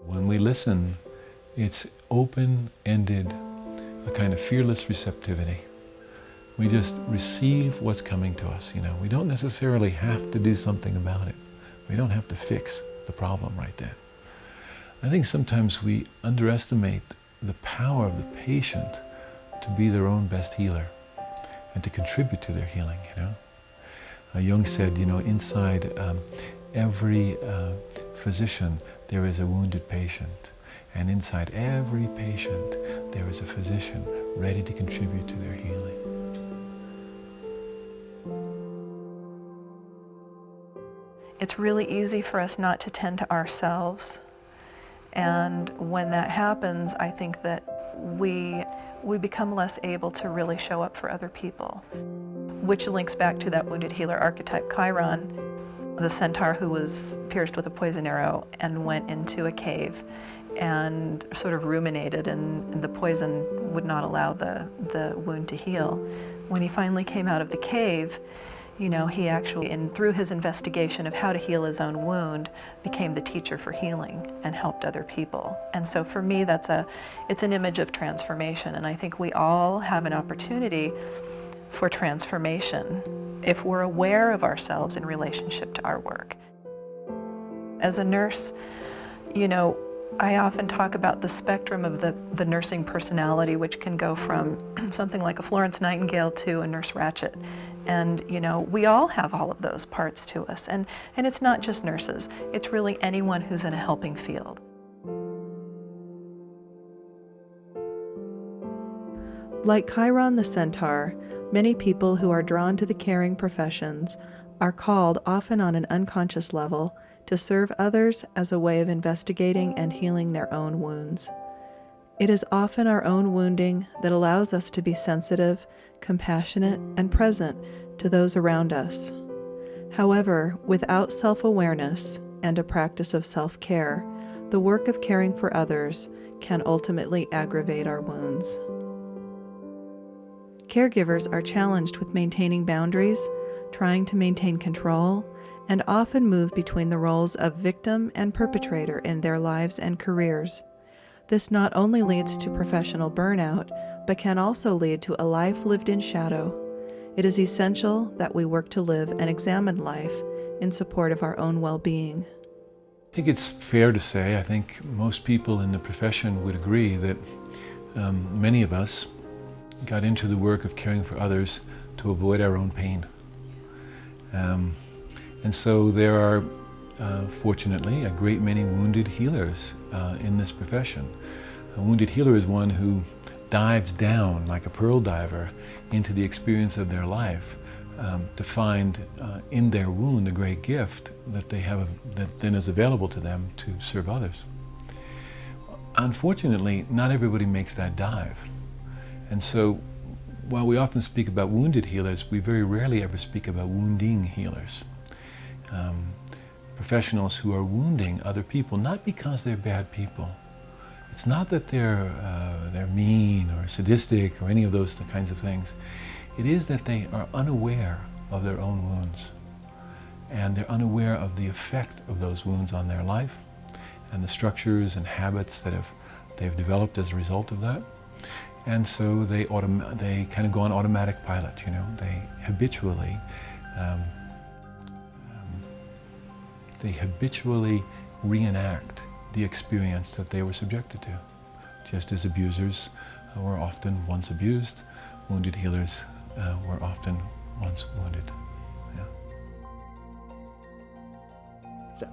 When we listen, it's open-ended, a kind of fearless receptivity. We just receive what's coming to us, We don't necessarily have to do something about it. We don't have to fix the problem right there. I think sometimes we underestimate the power of the patient to be their own best healer and to contribute to their healing, Jung said, inside every physician there is a wounded patient, and inside every patient there is a physician ready to contribute to their healing. It's really easy for us not to tend to ourselves, and when that happens, I think that we become less able to really show up for other people, which links back to that wounded healer archetype, Chiron, the centaur who was pierced with a poison arrow and went into a cave and sort of ruminated, and the poison would not allow the wound to heal. When he finally came out of the cave, he actually, through his investigation of how to heal his own wound, became the teacher for healing and helped other people. And so for me, it's an image of transformation, and I think we all have an opportunity for transformation if we're aware of ourselves in relationship to our work. As a nurse, I often talk about the spectrum of the nursing personality, which can go from something like a Florence Nightingale to a Nurse Ratched. And we all have all of those parts to us. And it's not just nurses, it's really anyone who's in a helping field. Like Chiron the centaur, many people who are drawn to the caring professions are called, often on an unconscious level, to serve others as a way of investigating and healing their own wounds. It is often our own wounding that allows us to be sensitive, compassionate, and present to those around us. However, without self-awareness and a practice of self-care, the work of caring for others can ultimately aggravate our wounds. Caregivers are challenged with maintaining boundaries, trying to maintain control, and often move between the roles of victim and perpetrator in their lives and careers. This not only leads to professional burnout, but can also lead to a life lived in shadow. It is essential that we work to live and examine life in support of our own well-being. I think it's fair to say, I think most people in the profession would agree that many of us got into the work of caring for others to avoid our own pain. And so there are, fortunately, a great many wounded healers in this profession. A wounded healer is one who dives down like a pearl diver into the experience of their life to find in their wound the great gift that they have, that then is available to them to serve others. Unfortunately, not everybody makes that dive. And so while we often speak about wounded healers, we very rarely ever speak about wounding healers. Professionals who are wounding other people, not because they're bad people. It's not that they're mean or sadistic or any of those kinds of things. It is that they are unaware of their own wounds, and they're unaware of the effect of those wounds on their life and the structures and habits that they've developed as a result of that. And so they kind of go on automatic pilot, They habitually reenact the experience that they were subjected to. Just as abusers were often once abused, wounded healers were often once wounded. Yeah.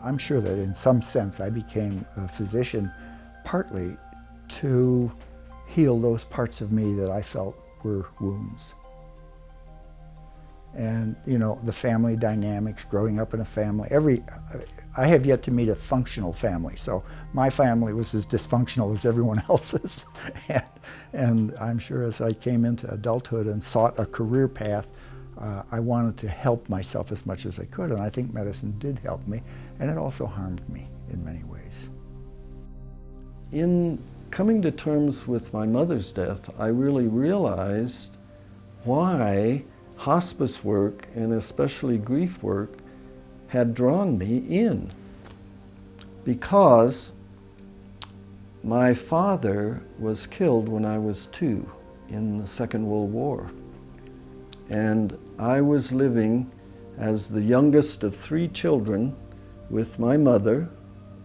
I'm sure that in some sense I became a physician partly to heal those parts of me that I felt were wounds. And the family dynamics, growing up in a family, I have yet to meet a functional family. So my family was as dysfunctional as everyone else's. And I'm sure as I came into adulthood and sought a career path, I wanted to help myself as much as I could. And I think medicine did help me. And it also harmed me in many ways. In coming to terms with my mother's death, I really realized why hospice work, and especially grief work, had drawn me in. Because my father was killed when I was 2 in the Second World War. And I was living as the youngest of 3 children with my mother,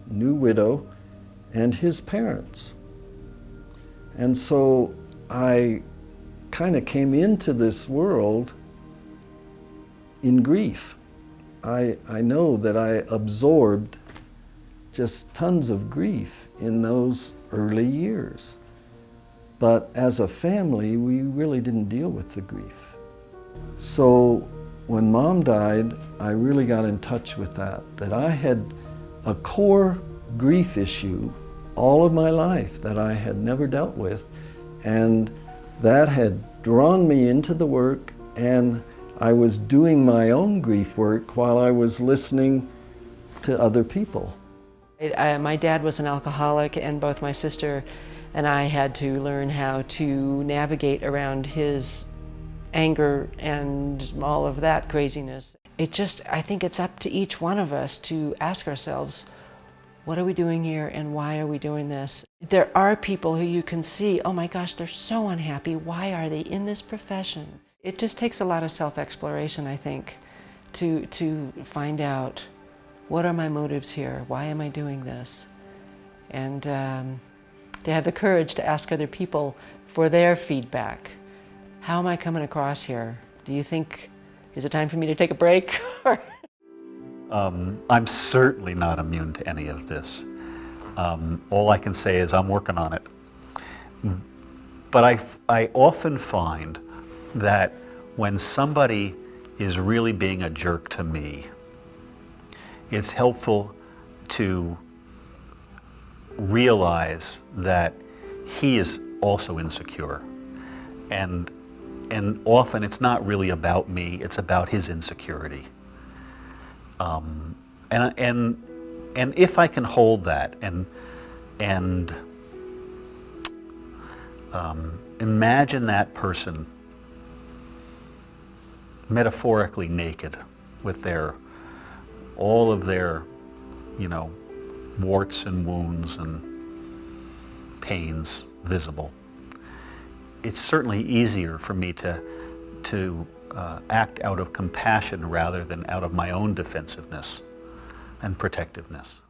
new widow, and his parents. And so I kind of came into this world in grief. I know that I absorbed just tons of grief in those early years. But as a family, we really didn't deal with the grief. So when Mom died, I really got in touch with that I had a core grief issue all of my life that I had never dealt with, and that had drawn me into the work, and I was doing my own grief work while I was listening to other people. My dad was an alcoholic, and both my sister and I had to learn how to navigate around his anger and all of that craziness. I think it's up to each one of us to ask ourselves, what are we doing here and why are we doing this? There are people who you can see, oh my gosh, they're so unhappy. Why are they in this profession? It just takes a lot of self-exploration, I think, to find out what are my motives here? Why am I doing this? And to have the courage to ask other people for their feedback. How am I coming across here? Do you think, is it time for me to take a break? I'm certainly not immune to any of this. All I can say is I'm working on it. But I often find that when somebody is really being a jerk to me, it's helpful to realize that he is also insecure. And often it's not really about me, it's about his insecurity. And if I can hold that and imagine that person metaphorically naked with all of their, warts and wounds and pains visible. It's certainly easier for me to act out of compassion rather than out of my own defensiveness and protectiveness.